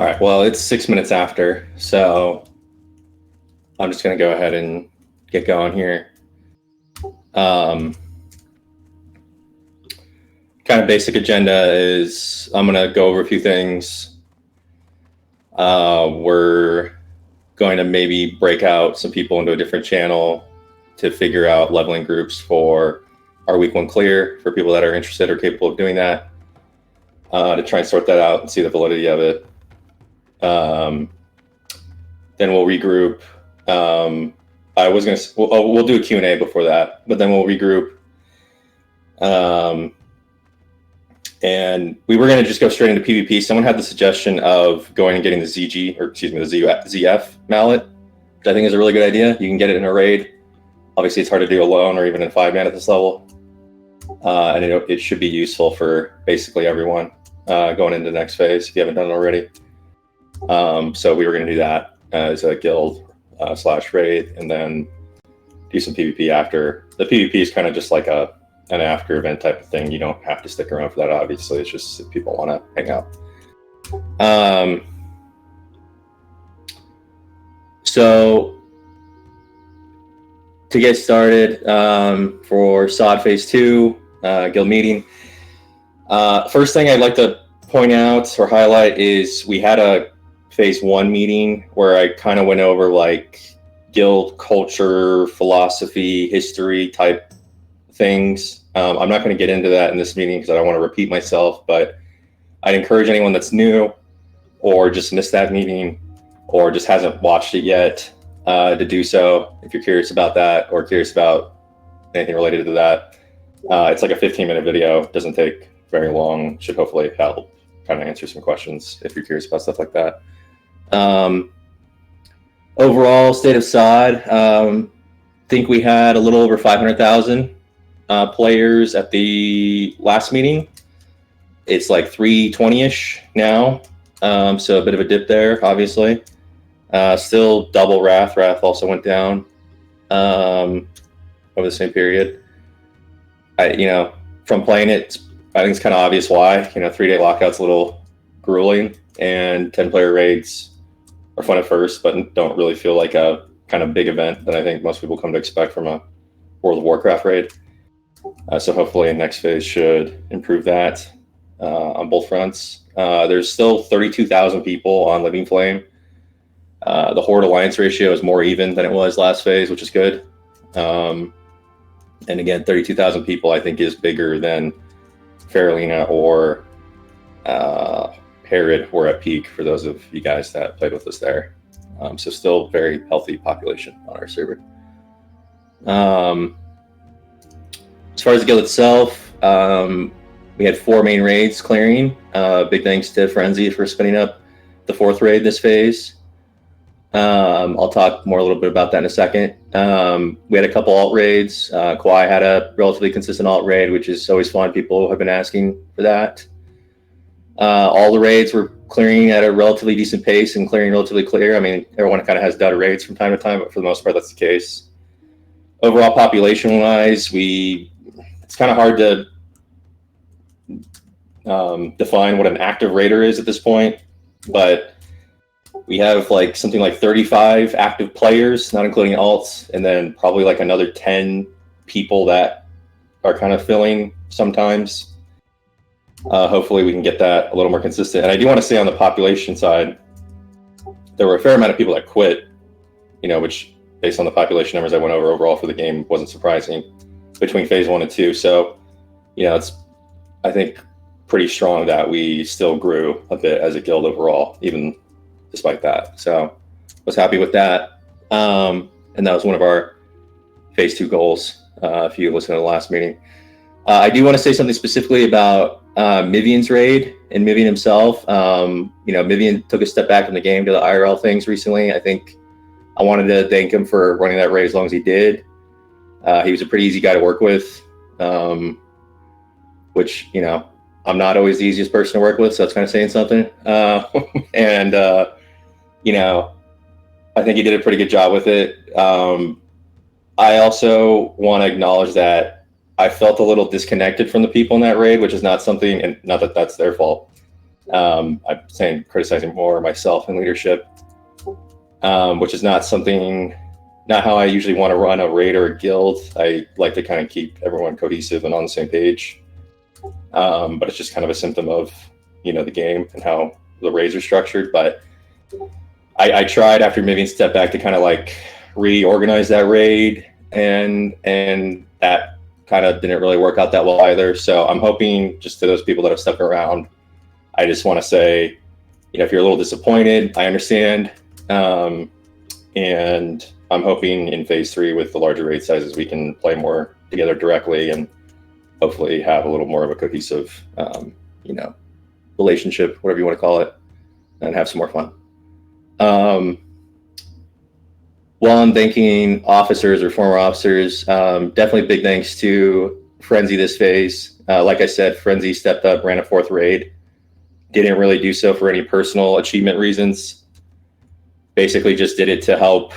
All right, well, it's 6 minutes after, so I'm just going to go ahead and get going here. Kind of basic agenda is I'm going to go over a few things. We're going to maybe break out some people into a different channel to figure out leveling groups for our week 1 clear for people that are interested or capable of doing that, to try and sort that out and see the validity of it. Then we'll regroup. We'll do a Q&A before that, but then we'll regroup. And we were going to just go straight into PvP. Someone had the suggestion of going and getting the ZG, or excuse me, the ZF mallet, which I think is a really good idea. You can get it in a raid. Obviously, it's hard to do alone or even in 5-man at this level. And it should be useful for basically everyone going into the next phase if you haven't done it already. So we were going to do that as a guild / raid, and then do some PvP after. The PvP is kind of just like an after event type of thing. You don't have to stick around for that, obviously. It's just if people want to hang out. So to get started, for SOD Phase 2 guild meeting, first thing I'd like to point out or highlight is we had a Phase 1 meeting where I kind of went over like guild culture, philosophy, history type things. I'm not going to get into that in this meeting because I don't want to repeat myself, but I'd encourage anyone that's new or just missed that meeting or just hasn't watched it yet to do so if you're curious about that or curious about anything related to that. It's like a 15-minute video. It doesn't take very long. Should hopefully help kind of answer some questions if you're curious about stuff like that. Overall state of SOD, think we had a little over 500,000 players at the last meeting. It's like 320-ish now, so a bit of a dip there, obviously. Still double Wrath. Wrath also went down over the same period. From playing it, I think it's kind of obvious why. 3-day lockout's a little grueling, and 10-player raids are fun at first, but don't really feel like a kind of big event that I think most people come to expect from a World of Warcraft raid. So hopefully next phase should improve that on both fronts. There's still 32,000 people on Living Flame. The Horde Alliance ratio is more even than it was last phase, which is good. And again, 32,000 people I think is bigger than Faralina or Herod were at peak for those of you guys that played with us there. So still very healthy population on our server. As far as the guild itself, we had 4 main raids clearing. Big thanks to Frenzy for spinning up the 4th raid this phase. I'll talk more a little bit about that in a second. We had a couple alt raids. Kwai had a relatively consistent alt raid, which is always fun. People have been asking for that. All the raids were clearing at a relatively decent pace and clearing relatively clear. I mean, everyone kind of has dud raids from time to time, but for the most part, that's the case. Overall, population-wise, it's kind of hard to define what an active raider is at this point, but we have like something like 35 active players, not including alts, and then probably like another 10 people that are kind of filling sometimes. Hopefully we can get that a little more consistent. And I do want to say on the population side, there were a fair amount of people that quit, which based on the population numbers I went over overall for the game wasn't surprising between phase 1 and 2. So, it's, I think, pretty strong that we still grew a bit as a guild overall, even despite that. So was happy with that. And that was one of our phase 2 goals, if you listened to the last meeting. I do want to say something specifically about Mivian's raid and Mivian himself. Mivian took a step back from the game to the IRL things recently. I think I wanted to thank him for running that raid as long as he did. He was a pretty easy guy to work with, which, I'm not always the easiest person to work with, so it's kind of saying something. And I think he did a pretty good job with it. I also want to acknowledge that I felt a little disconnected from the people in that raid, which is not something, and not that that's their fault, I'm saying criticizing more myself and leadership, which is not how I usually want to run a raid or a guild. I like to kind of keep everyone cohesive and on the same page. But it's just kind of a symptom of, the game and how the raids are structured. But I tried, after maybe a step back, to kind of like reorganize that raid, and that kind of didn't really work out that well either. So I'm hoping, just to those people that have stuck around, I just want to say, if you're a little disappointed, I understand. And I'm hoping in phase 3 with the larger raid sizes, we can play more together directly and hopefully have a little more of a cohesive, relationship, whatever you want to call it, and have some more fun. While I'm thanking officers or former officers, definitely big thanks to Frenzy this phase. Like I said, Frenzy stepped up, ran a 4th raid. Didn't really do so for any personal achievement reasons. Basically just did it to help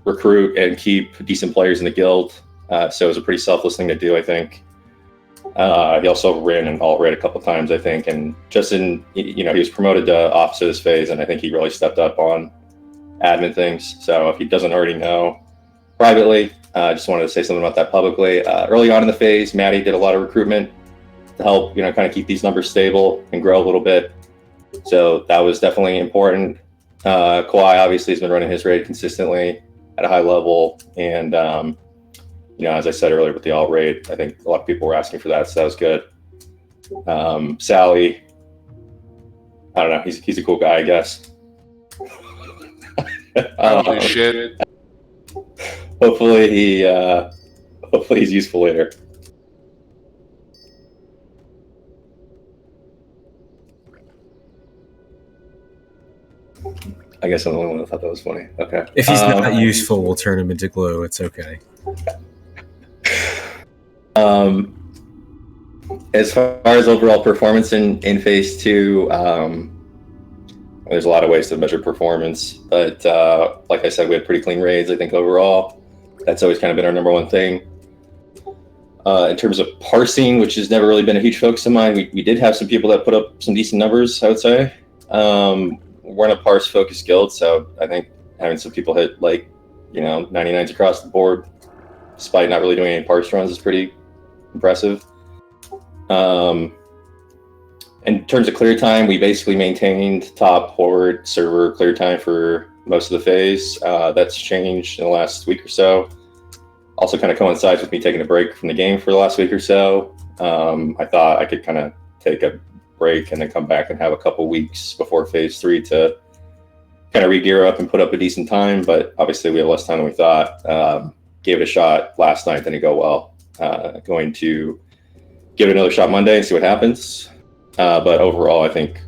recruit and keep decent players in the guild. So it was a pretty selfless thing to do, I think. He also ran an alt raid a couple times, I think. And just he was promoted to officer this phase, and I think he really stepped up on admin things. So if he doesn't already know privately, I just wanted to say something about that publicly. Early on in the phase, Maddie did a lot of recruitment to help, kind of keep these numbers stable and grow a little bit. So that was definitely important. Kawhi obviously has been running his raid consistently at a high level. And, as I said earlier with the alt raid, I think a lot of people were asking for that. So that was good. Sally, I don't know. He's a cool guy, I guess. Holy shit. Hopefully he's useful later. I guess I'm the only one that thought that was funny. Okay. If he's not useful, we'll turn him into glue. It's okay. As far as overall performance in phase 2, there's a lot of ways to measure performance, but like I said, we had pretty clean raids, I think, overall. That's always kind of been our number one thing. In terms of parsing, which has never really been a huge focus of mine, we did have some people that put up some decent numbers, I would say. We're in a parse-focused guild, so I think having some people hit 99s across the board, despite not really doing any parse runs, is pretty impressive. In terms of clear time, we basically maintained top Horde server clear time for most of the phase. That's changed in the last week or so. Also kind of coincides with me taking a break from the game for the last week or so. I thought I could kind of take a break and then come back and have a couple weeks before phase 3 to kind of re-gear up and put up a decent time, but obviously we have less time than we thought. Gave it a shot last night, didn't go well. Going to give it another shot Monday and see what happens. But overall, I think,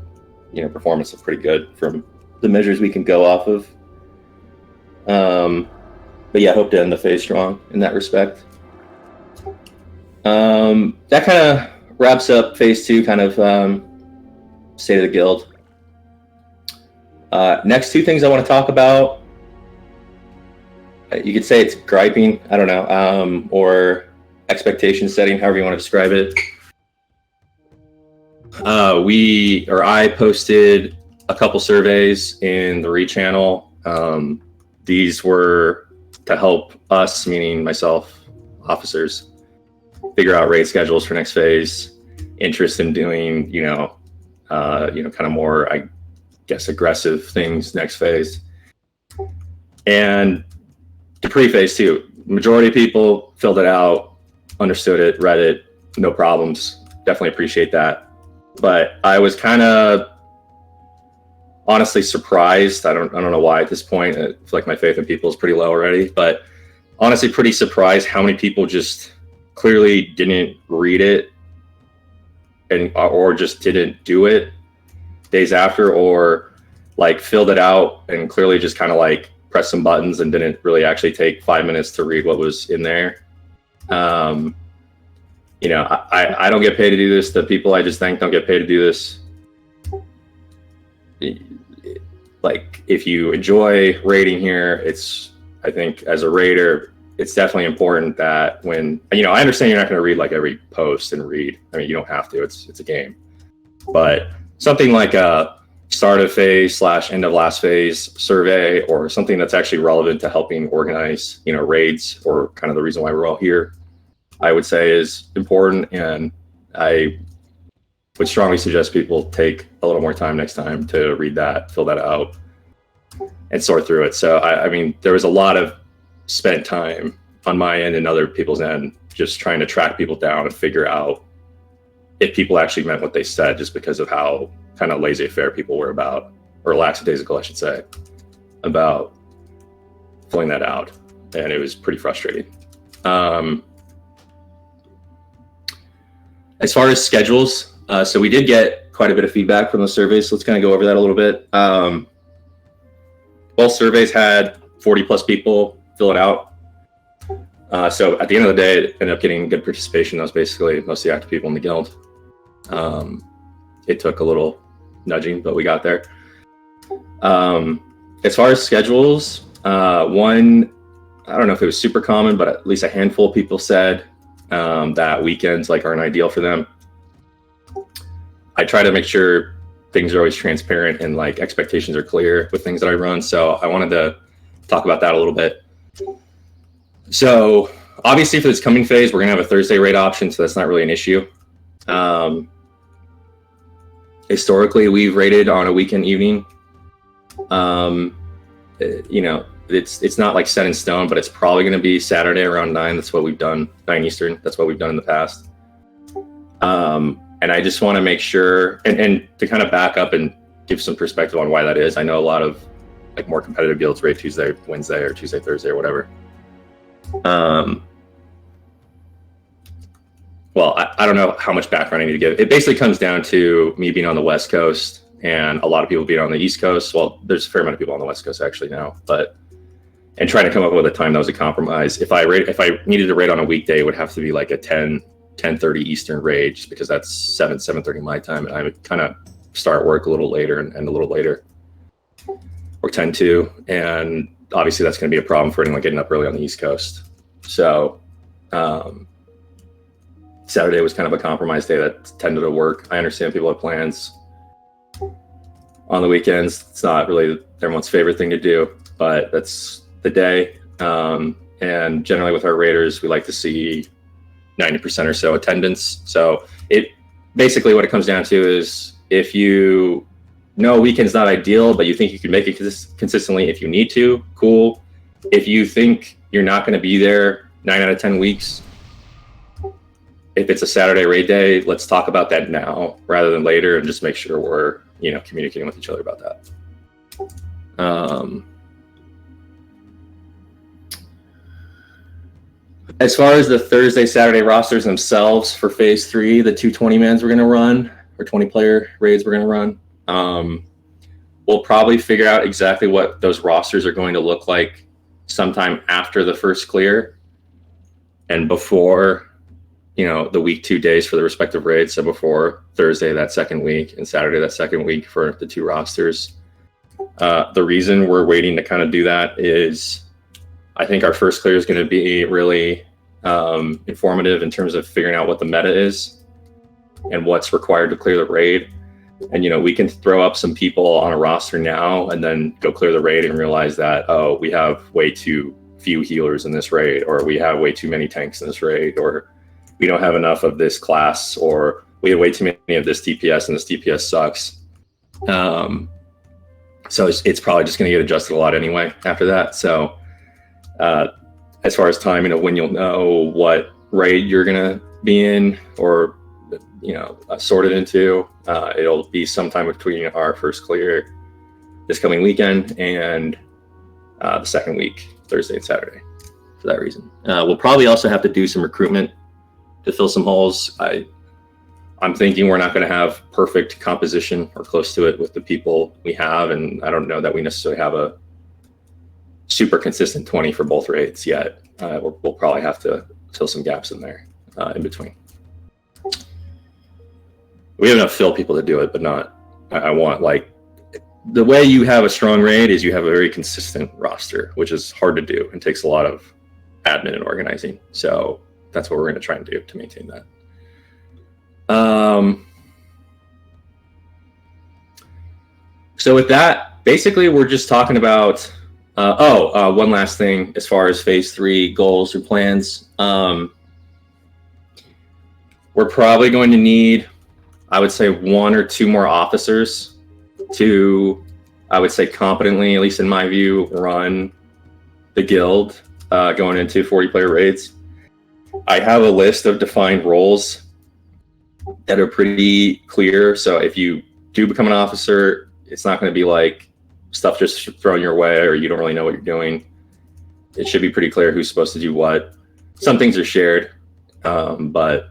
performance is pretty good from the measures we can go off of. But yeah, hope to end the phase strong in that respect. That kind of wraps up phase 2, kind of state of the guild. Next 2 things I want to talk about. You could say it's griping, I don't know, or expectation setting, however you want to describe it. I posted a couple surveys in the Re channel. These were to help us, meaning myself, officers, figure out raid schedules for next phase, interest in doing, kind of more, I guess, aggressive things next phase. And to pre-phase 2, majority of people filled it out, understood it, read it, no problems. Definitely appreciate that. But I was kind of honestly surprised. I don't know why at this point. I feel like my faith in people is pretty low already, but honestly pretty surprised how many people just clearly didn't read it or just didn't do it days after, or filled it out and clearly just kind of pressed some buttons and didn't really actually take 5 minutes to read what was in there. I don't get paid to do this. The people I just thank don't get paid to do this. If you enjoy raiding here, I think as a raider, it's definitely important that when, I understand you're not going to read every post and read. I mean, you don't have to, it's a game. But something like a start of phase / end of last phase survey, or something that's actually relevant to helping organize, raids, or kind of the reason why we're all here, I would say is important. And I would strongly suggest people take a little more time next time to read that, fill that out, and sort through it. So, I mean, there was a lot of spent time on my end and other people's end just trying to track people down and figure out if people actually meant what they said, just because of how kind of laissez-faire people were about, or lackadaisical, I should say, about filling that out. And it was pretty frustrating. As far as schedules, so we did get quite a bit of feedback from the surveys. So let's kind of go over that a little bit. Both surveys had 40 plus people fill it out. So at the end of the day, it ended up getting good participation. That was basically most of the active people in the guild. It took a little nudging, but we got there. As far as schedules, one, I don't know if it was super common, but at least a handful of people said that weekends aren't ideal for them. I try to make sure things are always transparent and expectations are clear with things that I run. So I wanted to talk about that a little bit. So obviously for this coming phase, we're gonna have a Thursday raid option, so that's not really an issue. Historically, we've raided on a weekend evening. It's not set in stone, but it's probably gonna be Saturday around 9. That's what we've done, 9 Eastern. That's what we've done in the past. And I just want to make sure, and to kind of back up and give some perspective on why that is. I know a lot of more competitive guilds raid Tuesday, Wednesday, or Tuesday, Thursday, or whatever. Well, I don't know how much background I need to give. It basically comes down to me being on the West Coast and a lot of people being on the East Coast. Well, there's a fair amount of people on the West Coast actually now, and trying to come up with a time that was a compromise. If I needed to raid on a weekday, it would have to be a 10:30 Eastern raid, just because that's 7:30 my time, and I would kind of start work a little later and end a little later, or 10:2, and obviously that's going to be a problem for anyone getting up early on the East Coast. So Saturday was kind of a compromise day that tended to work. I understand people have plans on the weekends. It's not really everyone's favorite thing to do, but that's the day. And generally with our raiders, we like to see 90% or so attendance. So it basically what it comes down to is, if you know weekend's not ideal, but you think you can make it consistently if you need to, cool. If you think you're not going to be there 9 out of 10 weeks, if it's a Saturday raid day, let's talk about that now rather than later, and just make sure we're communicating with each other about that. As far as the Thursday, Saturday rosters themselves for phase 3, the 220 mans we're going to run, or 20 player raids we're going to run, we'll probably figure out exactly what those rosters are going to look like sometime after the first clear and before the week 2 days for the respective raids. So before Thursday that second week and Saturday that second week for the 2 rosters. The reason we're waiting to kind of do that is I think our first clear is going to be really informative in terms of figuring out what the meta is and what's required to clear the raid. And we can throw up some people on a roster now and then go clear the raid and realize that, oh, we have way too few healers in this raid, or we have way too many tanks in this raid, or we don't have enough of this class, or we have way too many of this DPS and this DPS sucks. So it's probably just going to get adjusted a lot anyway after that. So as far as timing of when you'll know what raid you're going to be in or sorted into, it'll be sometime between our first clear this coming weekend and the second week, Thursday and Saturday, for that reason. We'll probably also have to do some recruitment to fill some holes. I'm thinking we're not going to have perfect composition or close to it with the people we have, and I don't know that we necessarily have a super consistent 20 for both raids yet. We'll probably have to fill some gaps in there in between. We have enough fill people to do it, but not. I want the way you have a strong raid is you have a very consistent roster, which is hard to do and takes a lot of admin and organizing. So that's what we're going to try and do to maintain that. So with that, basically, we're just talking about. One last thing as far as phase 3 goals or plans. We're probably going to need, I would say, 1 or 2 more officers to, I would say, competently, at least in my view, run the guild going into 40-player raids. I have a list of defined roles that are pretty clear. So if you do become an officer, it's not going to be like stuff just thrown your way or you don't really know what you're doing. It should be pretty clear who's supposed to do what. Some things are shared, but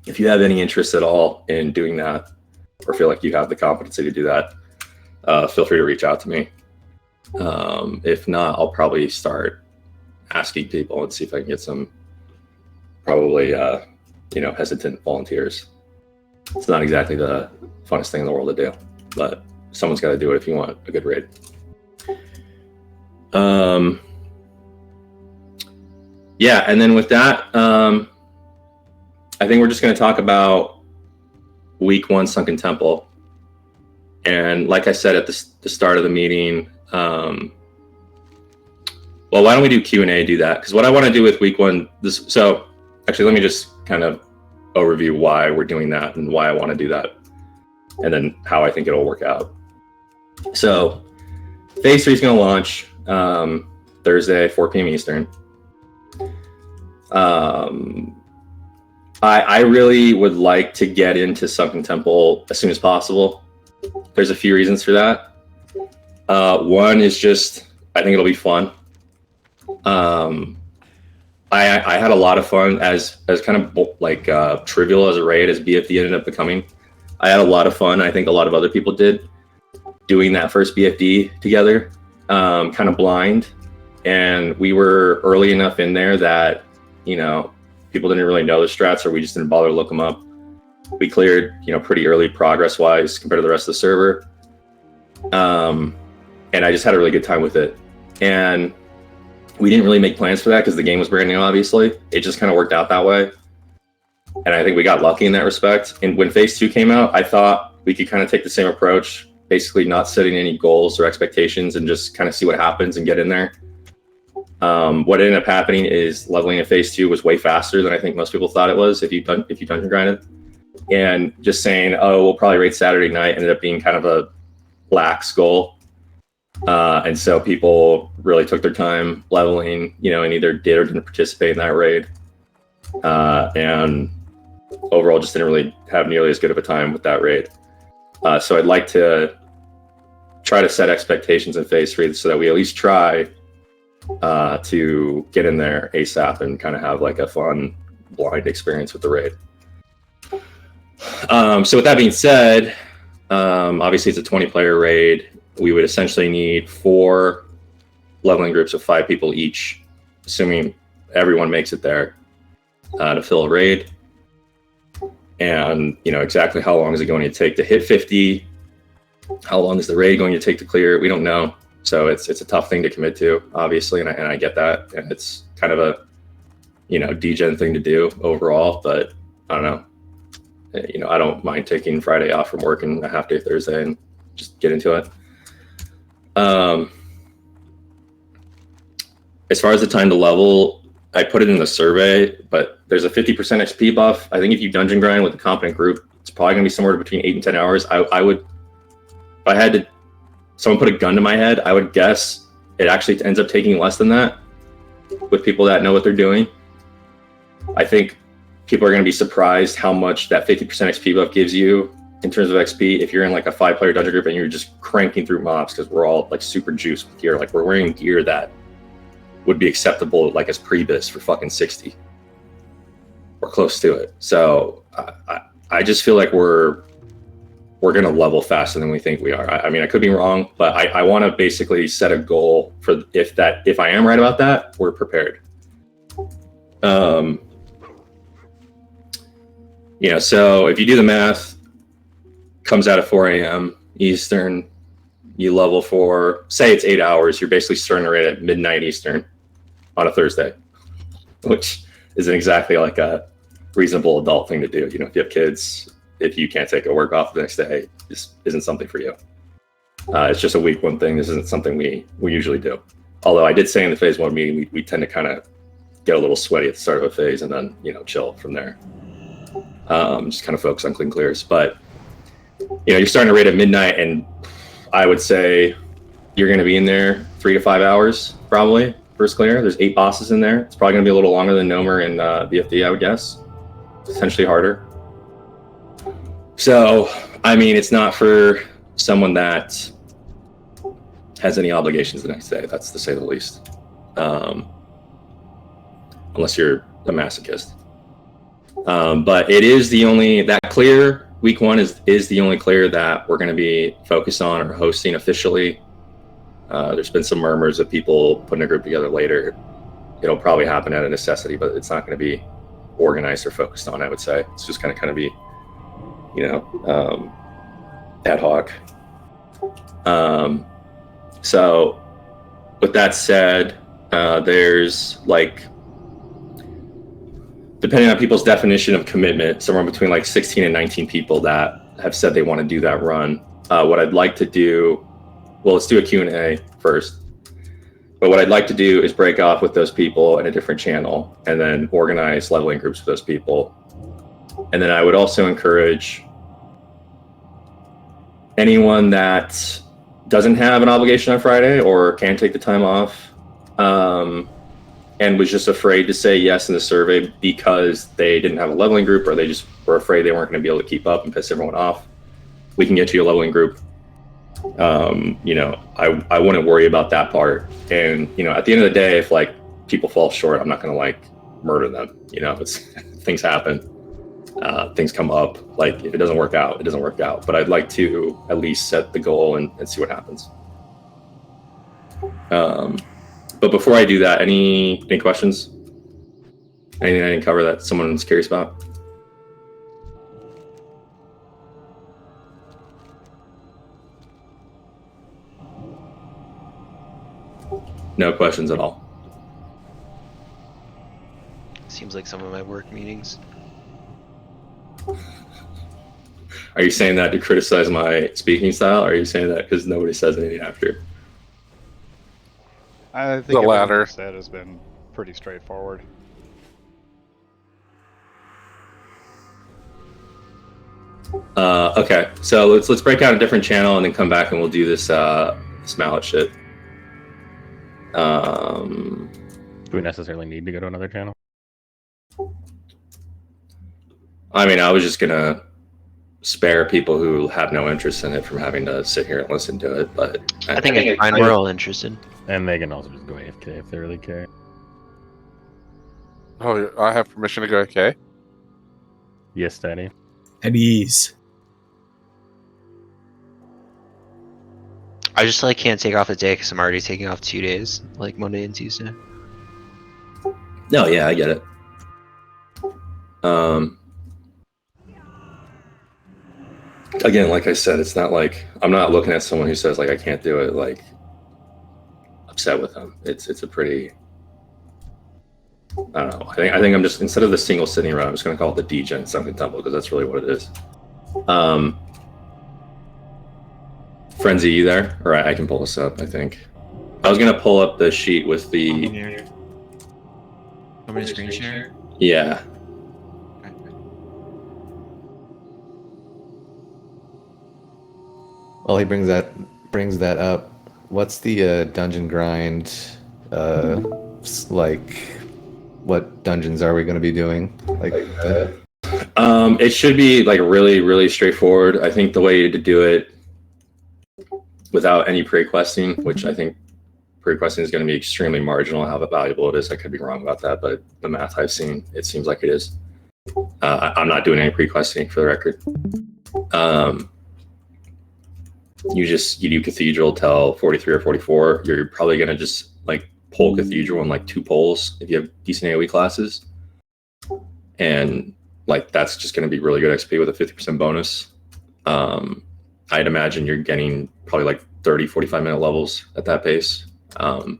if you have any interest at all in doing that or feel like you have the competency to do that, feel free to reach out to me. If not, I'll probably start asking people and see if I can get some probably hesitant volunteers. It's not exactly the funnest thing in the world to do, but someone's got to do it if you want a good raid. Yeah, and then with that, I think we're just going to talk about week 1 Sunken Temple. And like I said at the start of the meeting, well, why don't we do Q&A, do that? Because what I want to do with week 1, so actually let me just kind of overview why we're doing that and why I want to do that, and then how I think it'll work out. So phase 3 is going to launch Thursday, 4 p.m. Eastern. I really would like to get into Sunken Temple as soon as possible. There's a few reasons for that. One is just, I think it'll be fun. I had a lot of fun as kind of like trivial as a raid as BFD ended up becoming. I had a lot of fun. I think a lot of other people did doing that first BFD together, kind of blind. And we were early enough in there that, people didn't really know the strats, or we just didn't bother to look them up. We cleared, pretty early progress wise compared to the rest of the server. And I just had a really good time with it. And we didn't really make plans for that because the game was brand new, obviously. It just kind of worked out that way. And I think we got lucky in that respect. And when phase 2 came out, I thought we could kind of take the same approach, basically not setting any goals or expectations and just kind of see what happens and get in there. What ended up happening is leveling in phase 2 was way faster than I think most people thought it was if you dungeon grinded. And just saying, oh, we'll probably raid Saturday night ended up being kind of a lax goal. And so people really took their time leveling, and either did or didn't participate in that raid. And overall just didn't really have nearly as good of a time with that raid. So I'd like to try to set expectations in phase 3 so that we at least try to get in there ASAP and kind of have like a fun blind experience with the raid. So with that being said, obviously it's a 20-player raid. We would essentially need 4 leveling groups of 5 people each, assuming everyone makes it there, to fill a raid. And exactly how long is it going to take to hit 50? How long is the raid going to take to clear? We don't know. So it's a tough thing to commit to, obviously, and I get that. And it's kind of a degen thing to do overall, but I don't know. I don't mind taking Friday off from work and a half day Thursday and just get into it. As far as the time to level, I put it in the survey, but there's a 50% XP buff. I think if you dungeon grind with a competent group, it's probably going to be somewhere between 8 and 10 hours. I would, if I had to, someone put a gun to my head, I would guess it actually ends up taking less than that with people that know what they're doing. I think people are going to be surprised how much that 50% XP buff gives you in terms of XP if you're in like a 5-player dungeon group and you're just cranking through mobs, because we're all like super juiced with gear. Like we're wearing gear that would be acceptable like as pre-bis for fucking 60 or close to it. So I just feel like we're going to level faster than we think we are. I mean, I could be wrong, but I want to basically set a goal for if I am right about that, we're prepared. So if you do the math, comes out at 4 a.m. Eastern, you level for, say it's 8 hours, you're basically starting a raid at midnight Eastern on a Thursday, which isn't exactly like a reasonable adult thing to do. If you have kids, if you can't take a work off the next day, this isn't something for you. It's just a week one thing. This isn't something we usually do. Although I did say in the phase one meeting, we tend to kind of get a little sweaty at the start of a phase and then, chill from there. Just kind of focus on clean clears. But, you're starting to raid at midnight, and I would say you're going to be in there 3 to 5 hours, probably, first clear. There's 8 bosses in there. It's probably going to be a little longer than Nomer and BFD, I would guess. Potentially harder. So, it's not for someone that has any obligations the next day. That's to say the least. Unless you're a masochist. But it is that clear. Week one is the only clear that we're going to be focused on or hosting officially. There's been some murmurs of people putting a group together later. It'll probably happen out of necessity, but it's not going to be organized or focused on, I would say. It's just going to kind of be, ad hoc. So with that said, there's depending on people's definition of commitment, somewhere between 16 and 19 people that have said they want to do that run. What I'd like to do, let's do a Q&A first. But what I'd like to do is break off with those people in a different channel and then organize leveling groups with those people. And then I would also encourage anyone that doesn't have an obligation on Friday or can take the time off, and was just afraid to say yes in the survey because they didn't have a leveling group or they just were afraid they weren't going to be able to keep up and piss everyone off. We can get you a leveling group. I wouldn't worry about that part. And, at the end of the day, if people fall short, I'm not going to murder them. It's things happen. Things come up. If it doesn't work out, it doesn't work out. But I'd like to at least set the goal and see what happens. But before I do that, any questions? Anything I didn't cover that someone's curious about? No questions at all. Seems like some of my work meetings. Are you saying that to criticize my speaking style, or are you saying that because nobody says anything after? I think the latter. Said has been pretty straightforward. Okay, so let's break out a different channel and then come back and we'll do this mallet shit. Do we necessarily need to go to another channel? I was just gonna spare people who have no interest in it from having to sit here and listen to it, but I think it's fine. We're all interested. And they can also just go AFK if they really care. Oh, I have permission to go AFK? Yes, Daddy. At ease. I just can't take off a day because I'm already taking off 2 days, Monday and Tuesday. No, yeah, I get it. Again, like I said, it's not I'm not looking at someone who says I can't do it upset with them. It's a pretty, I don't know. I think I'm just, instead of the single sitting run, I'm just gonna call it the degen sunken temple because that's really what it is. Frenzy, you there? Or I can pull this up, I think. I was gonna pull up the sheet with the. Want me to screen share? Yeah. Well, he brings that up. What's the dungeon grind? What dungeons are we going to be doing? It should be really, really straightforward. I think the way to do it without any pre-questing, which I think pre-questing is going to be extremely marginal how valuable it is. I could be wrong about that, but the math I've seen, it seems like it is. I'm not doing any pre-questing for the record. You do Cathedral till 43 or 44. You're probably going to just pull Cathedral in 2 pulls if you have decent AoE classes. And that's just going to be really good XP with a 50% bonus. I'd imagine you're getting probably 30, 45-minute levels at that pace. I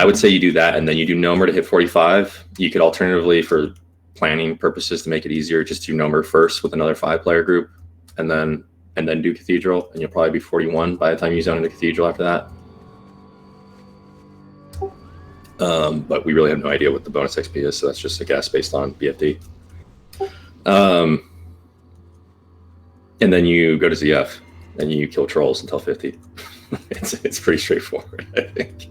would say you do that, and then you do Nomer to hit 45. You could alternatively, for planning purposes to make it easier, just do number first with another 5-player group, and then do Cathedral, and you'll probably be 41 by the time you zone into Cathedral after that. But we really have no idea what the bonus XP is, so that's just a guess based on BFD. And then you go to ZF, and you kill trolls until 50. It's pretty straightforward, I think.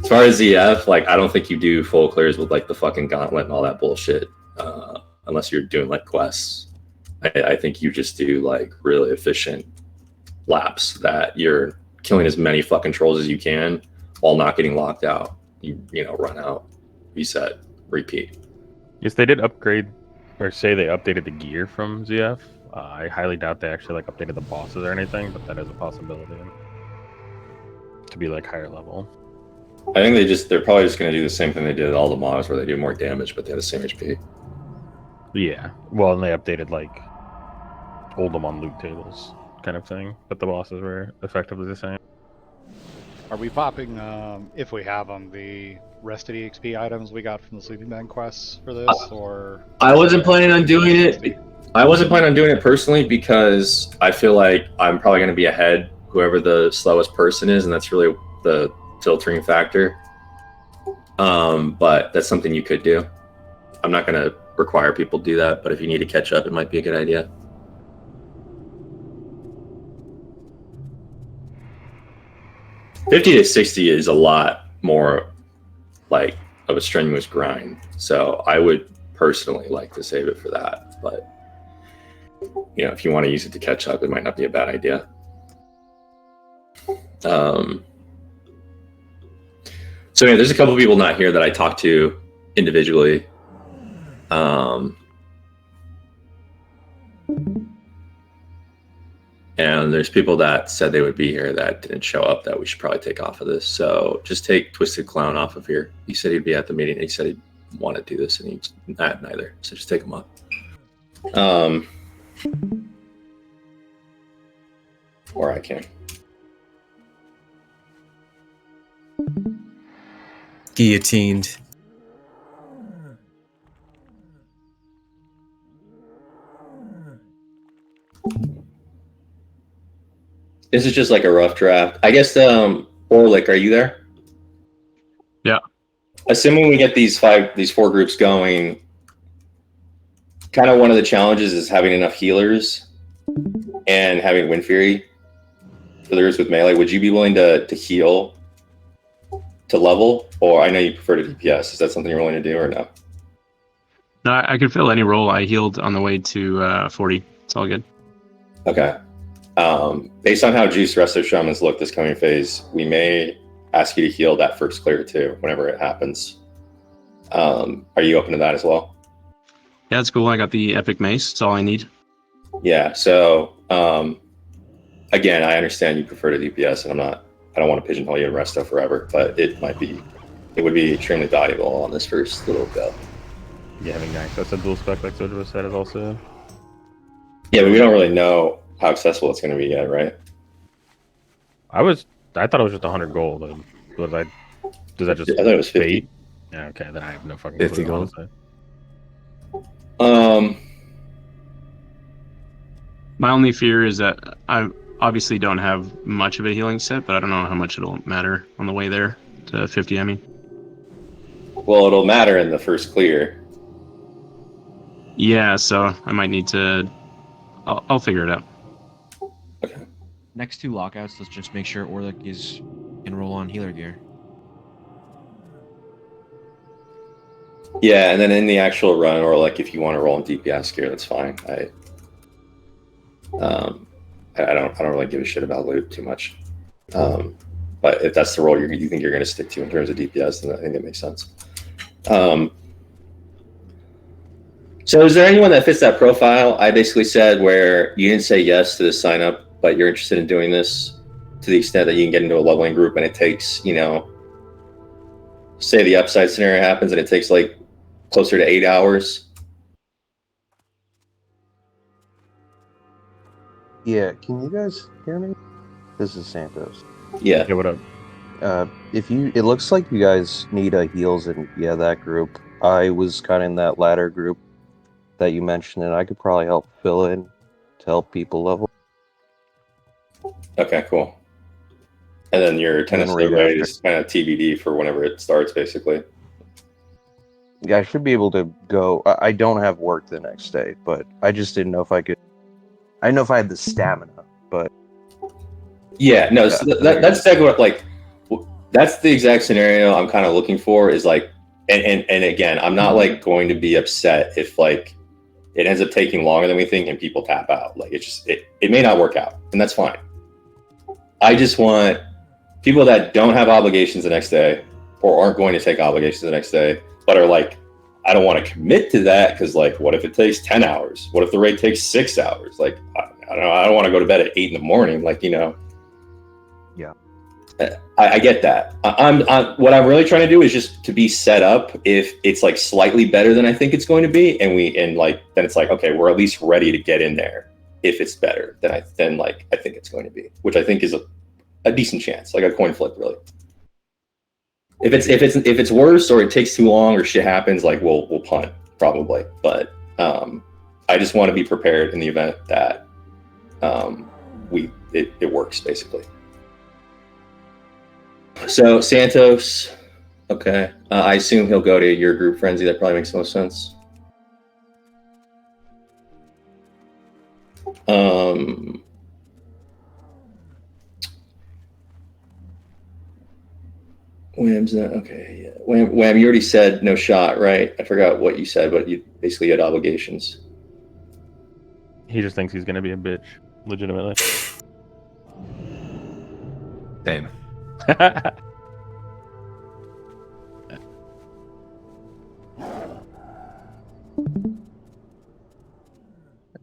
As far as ZF, like, I don't think you do full clears with like the fucking gauntlet and all that bullshit, unless you're doing like quests. I think you just do like really efficient laps that you're killing as many fucking trolls as you can while not getting locked out. You know, run out, reset, repeat. Yes, they did upgrade, or say they updated the gear from ZF. I highly doubt they actually like updated the bosses or anything, but that is a possibility to be like higher level. I think they're probably just going to do the same thing they did at all the mobs, where they do more damage, but they have the same HP. Yeah, well, and they updated like hold them on loot tables kind of thing, but the bosses were effectively the same. Are we popping, if we have them, the rest of the XP items we got from the sleeping bag quests for this, or? I wasn't planning on doing it. I wasn't planning on doing it personally because I feel like I'm probably going to be ahead whoever the slowest person is, and that's really the filtering factor. But that's something you could do. I'm not going to require people to do that, but if you need to catch up, it might be a good idea. $50 to $60 is a lot more like of a strenuous grind. So I would personally like to save it for that. But you know, if you want to use it to catch up, it might not be a bad idea. So yeah, there's a couple of people not here that I talked to individually. And there's people that said they would be here that didn't show up that we should probably take off of this. So just take Twisted Clown off of here. He said he'd be at the meeting. And he said he'd want to do this, and he's not neither. So just take him off. Or I can. Guillotined. This is just like a rough draft. I guess, Orlick, are you there? Yeah. Assuming we get these 4 groups going, kind of one of the challenges is having enough healers and having Wind Fury for the groups with melee. Would you be willing to heal to level? Or I know you prefer to DPS. Is that something you're willing to do or no? No, I could fill any role. I healed on the way to 40. It's all good. Okay. Based on how Juice Resto Shamans look this coming phase, we may ask you to heal that first clear too, whenever it happens. Are you open to that as well? Yeah, it's cool. I got the Epic Mace. It's all I need. Yeah, so again, I understand you prefer to DPS, and I don't want to pigeonhole you in Resto forever, but it would be extremely valuable on this first little go. Yeah, having access to dual spec like Soja said is also. Yeah, but we don't really know how accessible it's going to be yet, right? I thought it was just 100 gold. Does that just? I thought it was 50. Bait? Yeah, okay, then I have no fucking 50 clue, gold. honestly. My only fear is that I obviously don't have much of a healing set, but I don't know how much it'll matter on the way there to 50, I mean. Well, it'll matter in the first clear. Yeah, so I might need to... I'll figure it out. Okay. Next 2 lockouts, let's just make sure Orlick can roll on healer gear. Yeah, and then in the actual run, or like if you want to roll in DPS gear, that's fine. I don't really give a shit about loot too much. But if that's the role you think you're going to stick to in terms of DPS, then I think it makes sense. So is there anyone that fits that profile? I basically said where you didn't say yes to the sign up, but you're interested in doing this to the extent that you can get into a leveling group, and it takes, say the upside scenario happens and it takes like closer to 8 hours. Yeah, can you guys hear me? This is Santos. Yeah. Yeah, what up? It looks like you guys need heals in that group. I was kind of in that latter group. that you mentioned, and I could probably help fill in to help people level. Okay, cool. And then your And then tennis Raiders rate is kind of TBD for whenever it starts, basically. Yeah, I should be able to go. I don't have work the next day, but I just didn't know if I could. I know if I had the stamina, but Yeah, no, yeah, so that's exactly what, like, that's the exact scenario I'm kind of looking for, is like, and again, I'm not like going to be upset if like it ends up taking longer than we think and people tap out. Like, it may not work out, and that's fine. I just want people that don't have obligations the next day or aren't going to take obligations the next day, but are like, I don't want to commit to that because, like, what if it takes 10 hours? What if the raid takes 6 hours? Like, I don't know. I don't want to go to bed at 8 in the morning. Like, you know. Yeah. I get that. I'm what I'm really trying to do is just to be set up if it's like slightly better than I think it's going to be, and then it's like, okay, we're at least ready to get in there if it's better than I think it's going to be, which I think is a decent chance, like a coin flip, really. If it's worse or it takes too long or shit happens, like we'll punt probably. But I just want to be prepared in the event that it works, basically. So Santos, okay. I assume he'll go to your group, Frenzy. That probably makes most sense. Wham's not okay. Yeah. Wham, you already said no shot, right? I forgot what you said, but you basically had obligations. He just thinks he's gonna be a bitch, legitimately. Same.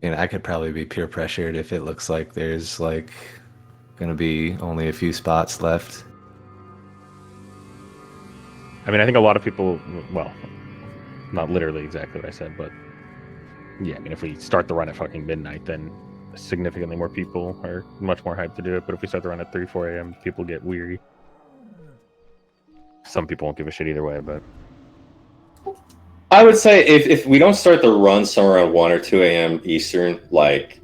And I could probably be peer pressured if it looks like there's like gonna be only a few spots left. I mean, I think a lot of people, well, not literally exactly what I said, but yeah, I mean, if we start the run at fucking midnight, then significantly more people are much more hyped to do it. But if we start the run at 3, 4 a.m., people get weary. Some people won't give a shit either way, but I would say if we don't start the run somewhere around 1 or 2 a.m. Eastern, like,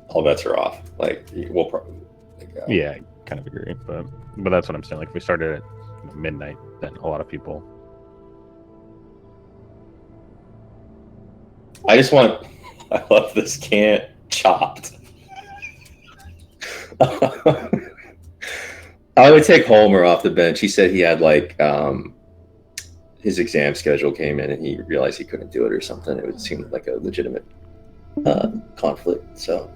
all bets are off. Like, we'll probably yeah, I kind of agree. But that's what I'm saying. Like, if we started at midnight, then a lot of people. I love this can't chopped. I would take Homer off the bench. He said he had like his exam schedule came in and he realized he couldn't do it or something. It would seem like a legitimate conflict. So,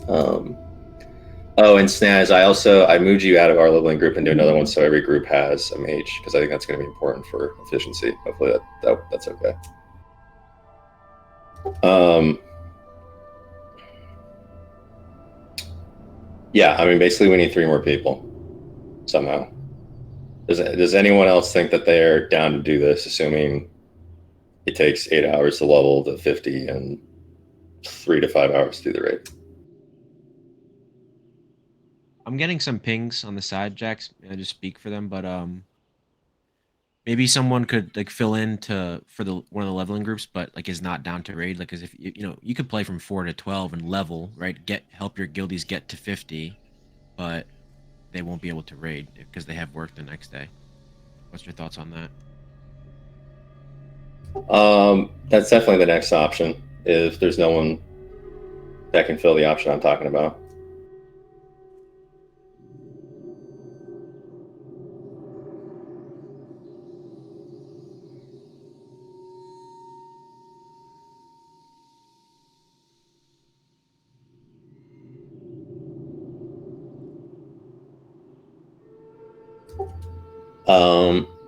oh, and Snaz, I moved you out of our leveling group into another one, so every group has a mage because I think that's going to be important for efficiency. Hopefully that's okay. Yeah, I mean, basically we need 3 more people somehow. Does anyone else think that they're down to do this, assuming it takes 8 hours to level to 50 and 3 to 5 hours to do the raid? I'm getting some pings on the side, Jax. I just speak for them, but maybe someone could like fill in for one of the leveling groups, but like is not down to raid. Like, as if you could play from 4 to 12 and level, right? Help your guildies get to 50, but they won't be able to raid because they have work the next day. What's your thoughts on that? That's definitely the next option if there's no one that can fill the option I'm talking about.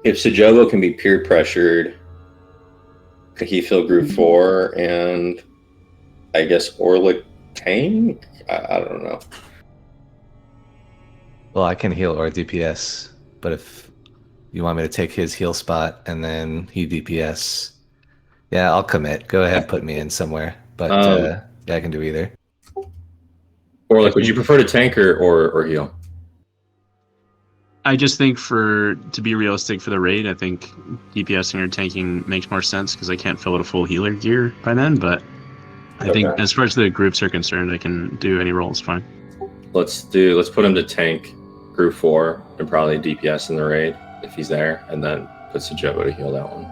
If Sajogo can be peer pressured, could he fill group 4 and I guess Orlick tank? I don't know. Well, I can heal or DPS, but if you want me to take his heal spot and then he DPS, yeah, I'll commit. Go ahead, put me in somewhere. But yeah, I can do either. Orlick, would you prefer to tank or heal? I just think to be realistic for the raid, I think DPSing or tanking makes more sense because I can't fill out a full healer gear by then. But I think as far as the groups are concerned, I can do any roles fine. Let's put him to tank group 4 and probably DPS in the raid if he's there, and then put Sajoba to heal that one.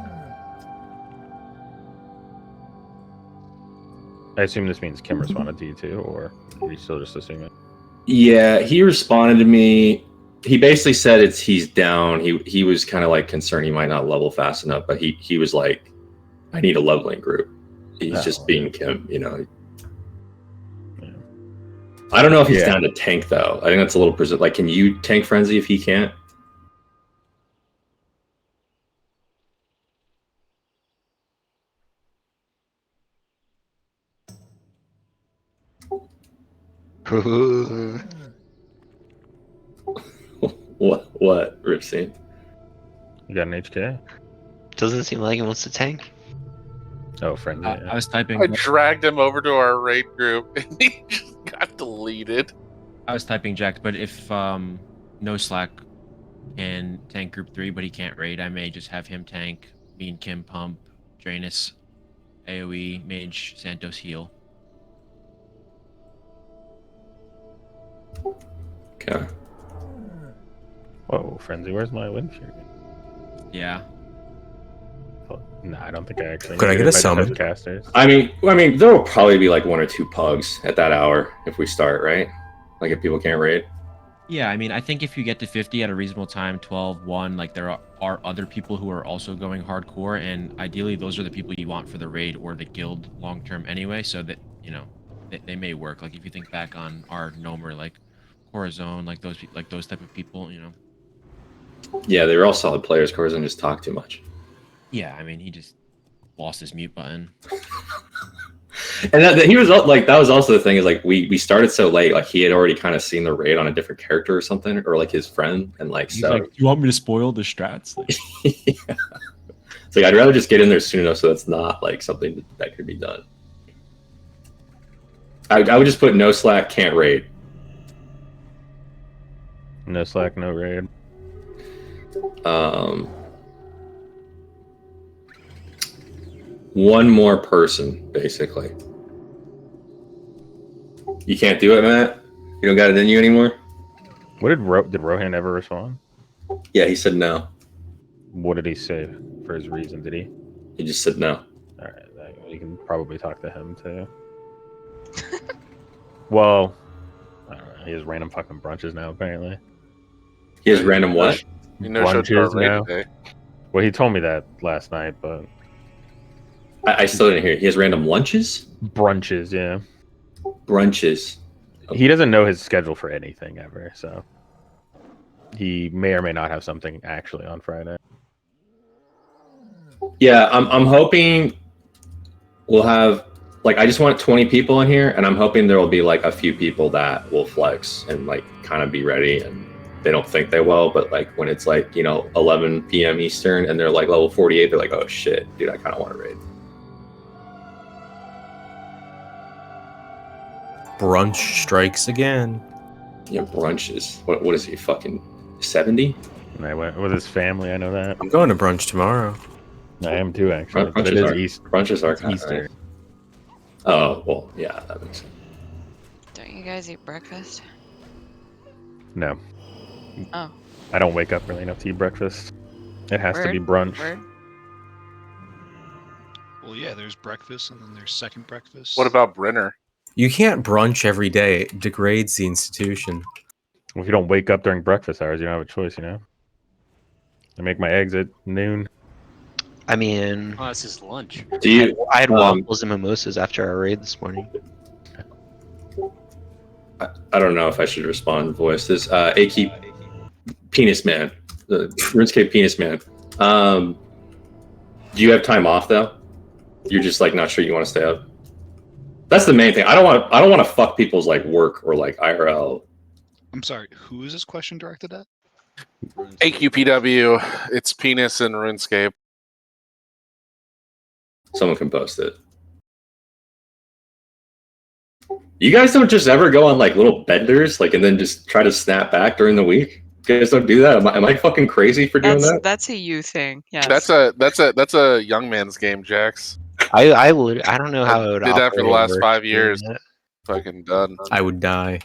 I assume this means Kim responded to you too, or are you still just assuming? Yeah, he responded to me. He basically said he's down. He was kind of like concerned he might not level fast enough, but he was like, I need a leveling group. He's just being Kim, you know. Yeah. I don't know if he's down to tank though. I think that's a little like, can you tank Frenzy if he can't? What, Ripsy? You got an HK? Doesn't seem like he wants to tank. Oh, friendly. I was typing. I dragged him over to our raid group and he just got deleted. I was typing Jack, but if no Slack can tank group 3, but he can't raid, I may just have him tank. Me and Kim pump, Drainus, AoE, Mage, Santos heal. Okay. Whoa, Frenzy, where's my win shirt? Yeah. No, I don't think I actually. Could I get a summon? Casters. I mean, there will probably be like 1 or 2 pugs at that hour if we start, right? Like if people can't raid. Yeah, I mean, I think if you get to 50 at a reasonable time, 12, 1, like there are other people who are also going hardcore, and ideally those are the people you want for the raid or the guild long term anyway, so that, you know, they may work. Like if you think back on our Nomer, like Corazon, like those type of people, you know. Yeah, they were all solid players. Corazon just talked too much. Yeah, I mean, he just lost his mute button. And he was like, that was also the thing is like we started so late, like he had already kind of seen the raid on a different character or something, or like his friend, and like, He's so like, you want me to spoil the strats? Like, yeah. It's like I'd rather just get in there soon enough so that's not like something that could be done. I would just put no Slack, can't raid. No Slack, no raid. One more person, basically. You can't do it, Matt? You don't got it in you anymore? What did Rohan ever respond? Yeah, he said no. What did he say for his reason? Did he? He just said no. All right, you can probably talk to him too. Well, I don't know, he has random fucking brunches now. Apparently, he has random what? You know, brunches now. Today. Well, he told me that last night, but I still didn't hear it. He has random lunches? Brunches, yeah. Brunches. He doesn't know his schedule for anything ever, so he may or may not have something actually on Friday. Yeah, I'm hoping we'll have, like, I just want 20 people in here, and I'm hoping there will be like a few people that will flex and like kind of be ready, and they don't think they will, but like when it's like, you know, 11 p.m. Eastern and they're like level 48, they're like, oh shit, dude, I kind of want to raid. Brunch strikes again. Yeah, brunches. What is he, fucking 70? And I went with his family, I know that. I'm going to brunch tomorrow. I am too, actually. But Brunches it is are, Easter. Brunches are It's kind Easter. of nice. Oh, well, yeah, that makes sense. Don't you guys eat breakfast? No. Oh. I don't wake up early enough to eat breakfast. It has to be Word? brunch. Word? Well, yeah, there's breakfast and then there's second breakfast. What about Brenner? You can't brunch every day. It degrades the institution. Well, if you don't wake up during breakfast hours, you don't have a choice, you know? I make my eggs at noon. I mean, Oh, that's his lunch. Do you? I had waffles and mimosas after our raid this morning. I don't know if I should respond in voice. This Aki Penis Man, the RuneScape Penis Man. Do you have time off though? You're just like not sure you want to stay up. That's the main thing. I don't want to fuck people's like work or like IRL. I'm sorry, who is this question directed at? AQPW. It's penis and RuneScape. Someone can post it. You guys don't just ever go on like little benders, like, and then just try to snap back during the week? You guys don't do that? Am I fucking crazy for doing that? That's a you thing. Yes. That's a young man's game, Jax. I don't know how it would Did that for the operate last work 5 doing years. that. Fucking done. I would die.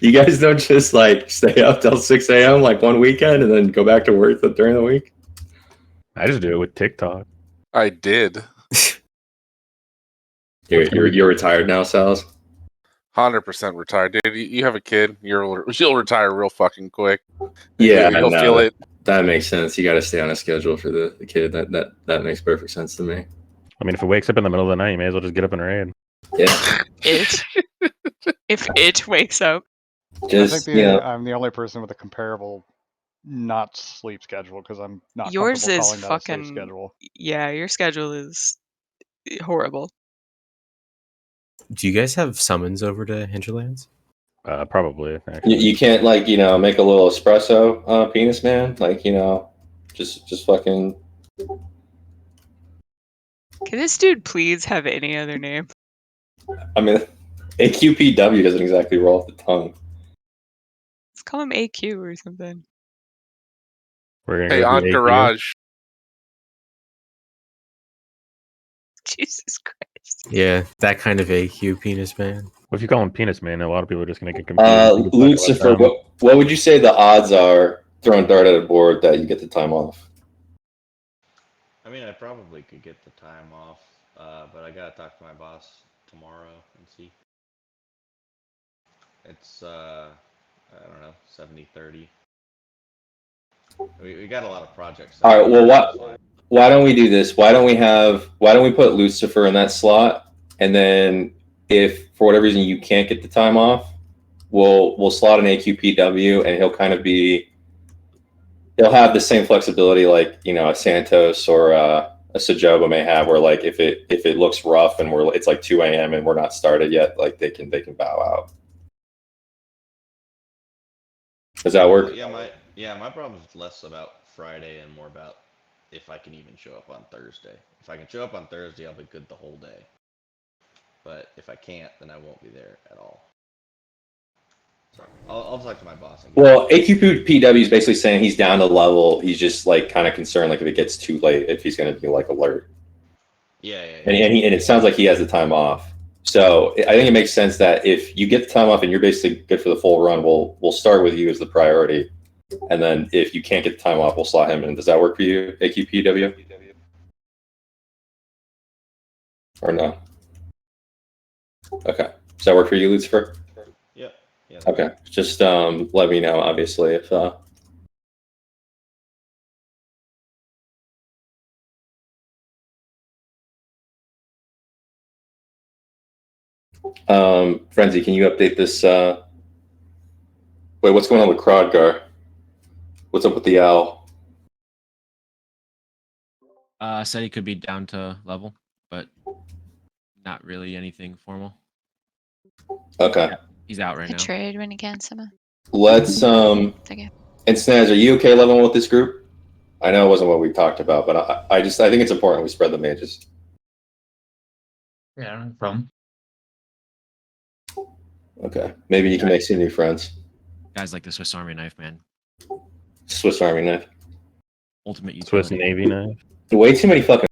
You guys don't just like stay up till 6 a.m. like one weekend and then go back to work during the week? I just do it with TikTok. I did. You're retired now, Sal's? 100% retired, dude. You have a kid, you'll retire real fucking quick. Yeah, You'll no, feel it. That makes sense. You got to stay on a schedule for the kid. That makes perfect sense to me. I mean, if it wakes up in the middle of the night, you may as well just get up and raid. Yeah. If it wakes up. Just, I think I'm the only person with a comparable not sleep schedule because I'm not Yours comfortable is calling that a sleep fucking. schedule. Yeah, your schedule is horrible. Do you guys have summons over to Hinterlands? Probably. Actually. You can't like make a little espresso, penis man. Like just fucking. Can this dude please have any other name? I mean, AQPW doesn't exactly roll off the tongue. Let's call him AQ or something. We're gonna Hey, go do Entourage. Jesus Christ. Yeah, that kind of AQ penis man. Well, if you call him penis man, a lot of people are just gonna get confused. Lucifer, what would you say the odds are throwing dart at a board that you get the time off? I mean, I probably could get the time off, but I gotta talk to my boss tomorrow and see. It's, I don't know, 70-30. We got a lot of projects. All right. Well, why don't we do this? Why don't we put Lucifer in that slot, and then if for whatever reason you can't get the time off, we'll slot an AQPW, and he'll have the same flexibility like a Santos or a Sajoba may have, where like if it looks rough and it's like 2 a.m. and we're not started yet, like they can bow out. Does that work? My problem is less about Friday and more about if I can even show up on Thursday. If I can show up on Thursday, I'll be good the whole day. But if I can't, then I won't be there at all. So I'll talk to my boss. Well, AQPW is basically saying he's down to level. He's just like kind of concerned, like if it gets too late, if he's going to be like alert. Yeah. And it sounds like he has the time off. So I think it makes sense that if you get the time off and you're basically good for the full run, we'll start with you as the priority. And then if you can't get the time off, we'll slot him in. Does that work for you, AQPW? Or no? Okay. Does that work for you, Lucifer? Yep. Yeah. Okay. Just let me know, obviously, if Frenzy, can you update this? Wait, what's going on with Crodgar? What's up with the owl? Said he could be down to level, but not really anything formal. Okay. Yeah, he's out right now. Trade when again, Sima. Let's Okay. And Snaz, are you okay leveling with this group? I know it wasn't what we talked about, but I think it's important we spread the mages. Yeah, no problem. Okay. Maybe you can make some new friends. Guys like the Swiss Army knife, man. Swiss Army knife. Ultimate Swiss utility. Navy knife. Way too many fucking